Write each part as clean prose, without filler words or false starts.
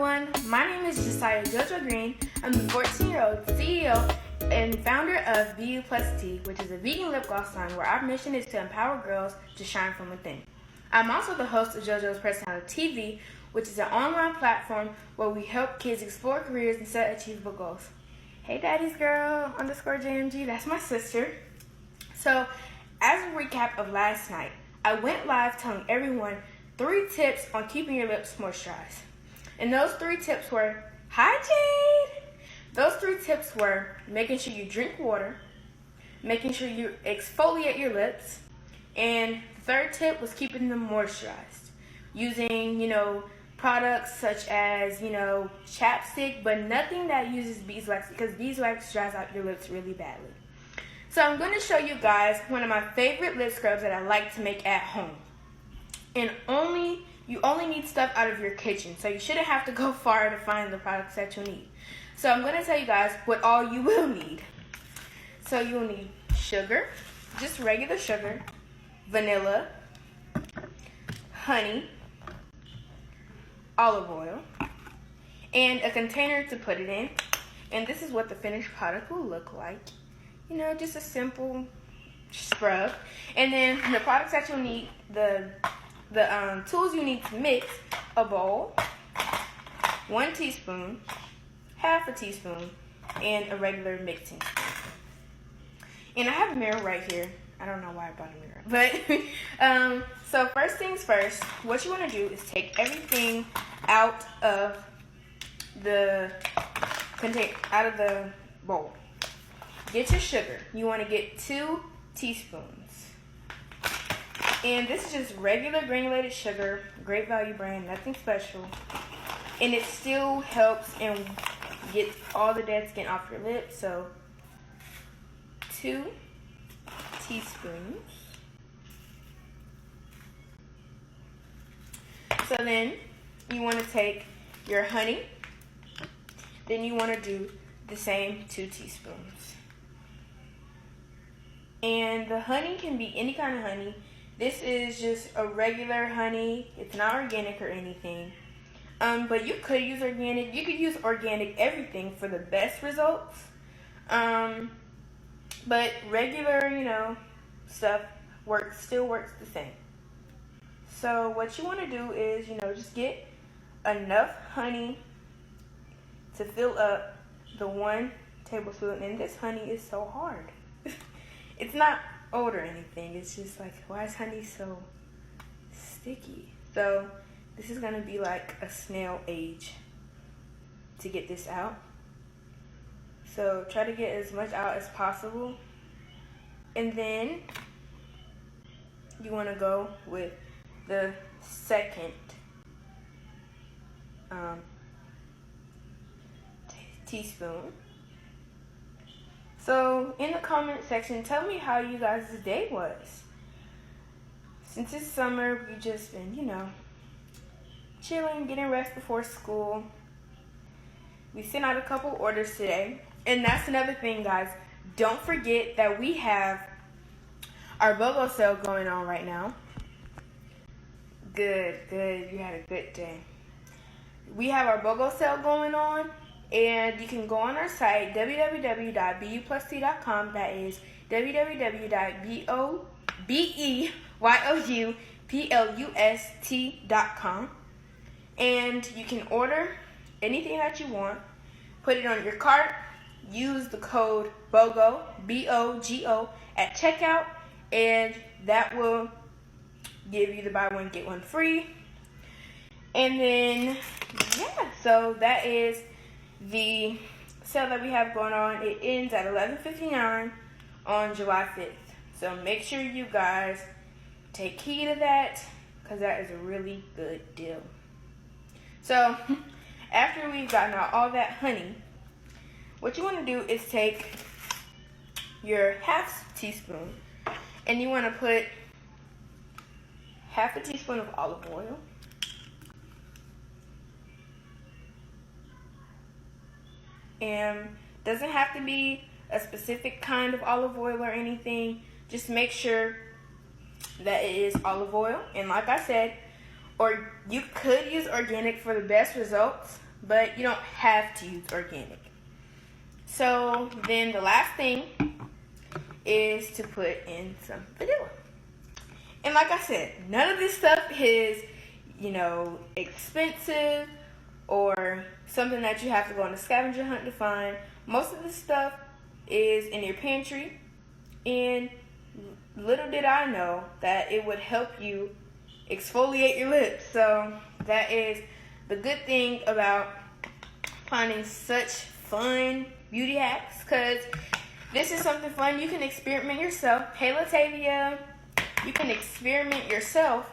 everyone, my name is Jasiya Jojo Green. I'm the 14-year-old CEO and founder of BU Plus T, which is a vegan lip gloss line where our mission is to empower girls to shine from within. I'm also the host of Jojo's PersonaliTV, which is an online platform where we help kids explore careers and set achievable goals. Hey daddy's girl _JMG, that's my sister. So, as a recap of last night, I went live telling everyone 3 tips on keeping your lips moisturized. And those 3 tips were, hi Jade! Those 3 tips were making sure you drink water, making sure you exfoliate your lips, and the 3rd tip was keeping them moisturized. Using, products such as, chapstick, but nothing that uses beeswax because beeswax dries out your lips really badly. So I'm going to show you guys one of my favorite lip scrubs that I like to make at home. And you only need stuff out of your kitchen, so you shouldn't have to go far to find the products that you need. So I'm going to tell you guys what all you will need. So you'll need sugar, just regular sugar, vanilla, honey, olive oil, and a container to put it in. And this is what the finished product will look like. Just a simple scrub. And then the products that you'll need, the tools you need to mix: a bowl, 1 teaspoon, half a teaspoon, and a regular mixing spoon. And I have a mirror right here. I don't know why I bought a mirror. But, so first things first, what you want to do is take everything out of the container, out of the bowl. Get your sugar. You want to get 2 teaspoons. And this is just regular granulated sugar, Great Value brand, nothing special. And it still helps and gets all the dead skin off your lips. So 2 teaspoons. So then you want to take your honey. Then you want to do the same 2 teaspoons. And the honey can be any kind of honey. This is just a regular honey. It's not organic or anything. But you could use organic. You could use organic everything for the best results. But regular, stuff still works the same. So what you want to do is, just get enough honey to fill up the 1 tablespoon. And this honey is so hard. It's not old or anything. It's just like, why is honey so sticky? So this is going to be like a snail age to get this out. So try to get as much out as possible. And then you want to go with the 2nd teaspoon. So in the comment section, tell me how you guys' day was. Since it's summer, we've just been, chilling, getting rest before school. We sent out a couple orders today. And that's another thing, guys. Don't forget that we have our BOGO sale going on right now. Good. You had a good day. We have our BOGO sale going on. And you can go on our site, www.buplusT.com. That is www.beyouplust.com. And you can order anything that you want. Put it on your cart. Use the code BOGO, B-O-G-O, at checkout. And that will give you the buy one, get one free. And then, so that is the sale that we have going on. It ends at 11:59 on July 5th. So make sure you guys take heed of that, because that is a really good deal. So after we've gotten out all that honey, what you want to do is take your half teaspoon and you want to put half a teaspoon of olive oil. And doesn't have to be a specific kind of olive oil or anything. Just make sure that it is olive oil. And like I said, or you could use organic for the best results. but you don't have to use organic. So then the last thing is to put in some vanilla. And like I said, none of this stuff is, expensive or something that you have to go on a scavenger hunt to find. Most of this stuff is in your pantry, and little did I know that it would help you exfoliate your lips. So that is the good thing about finding such fun beauty hacks, because this is something fun. You can experiment yourself. Hey, Latavia, you can experiment yourself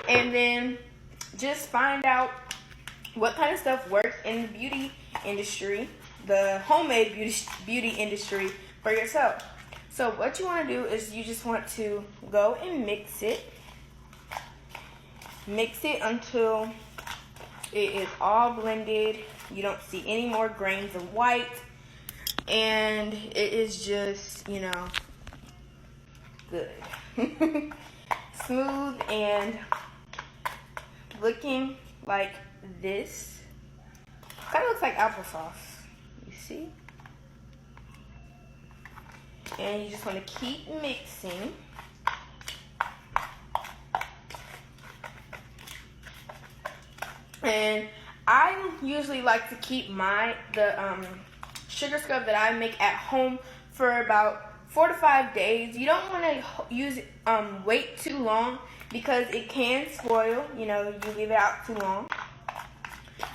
and then just find out what kind of stuff works in the beauty industry, the homemade beauty industry, for yourself. So what you want to do is you just want to go and mix it until it is all blended. You don't see any more grains of white, and it is just, good. Smooth and looking like this. Kind of looks like applesauce, you see? And you just want to keep mixing. And I usually like to keep the sugar scrub that I make at home for about 4 to 5 days. You don't want to use wait too long, because it can spoil. You leave it out too long.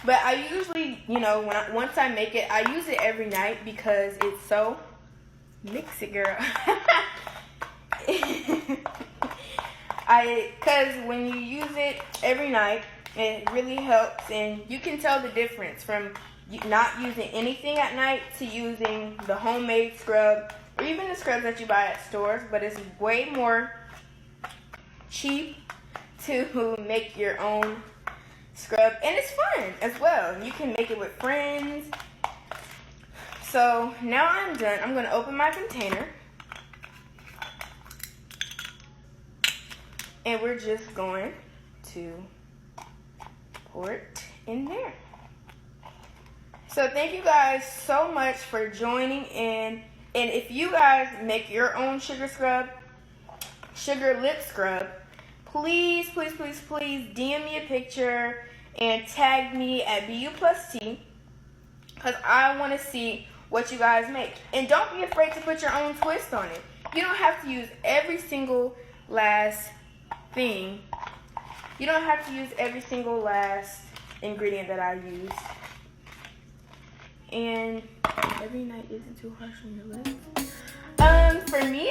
But I usually, once I make it, I use it every night because it's so. Mix it, girl. Because when you use it every night, it really helps, and you can tell the difference from not using anything at night to using the homemade scrub, or even the scrubs that you buy at stores. But it's way more cheap to make your own scrub, and it's fun as well. You can make it with friends. So now I'm done. I'm going to open my container, and we're just going to pour it in there. So thank you guys so much for joining in. And if you guys make your own sugar lip scrub, please DM me a picture and tag me at BU+T, because I want to see what you guys make. And don't be afraid to put your own twist on it. You don't have to use every single last thing. You don't have to use every single last ingredient that I use. And every night isn't too harsh on your lips. For me,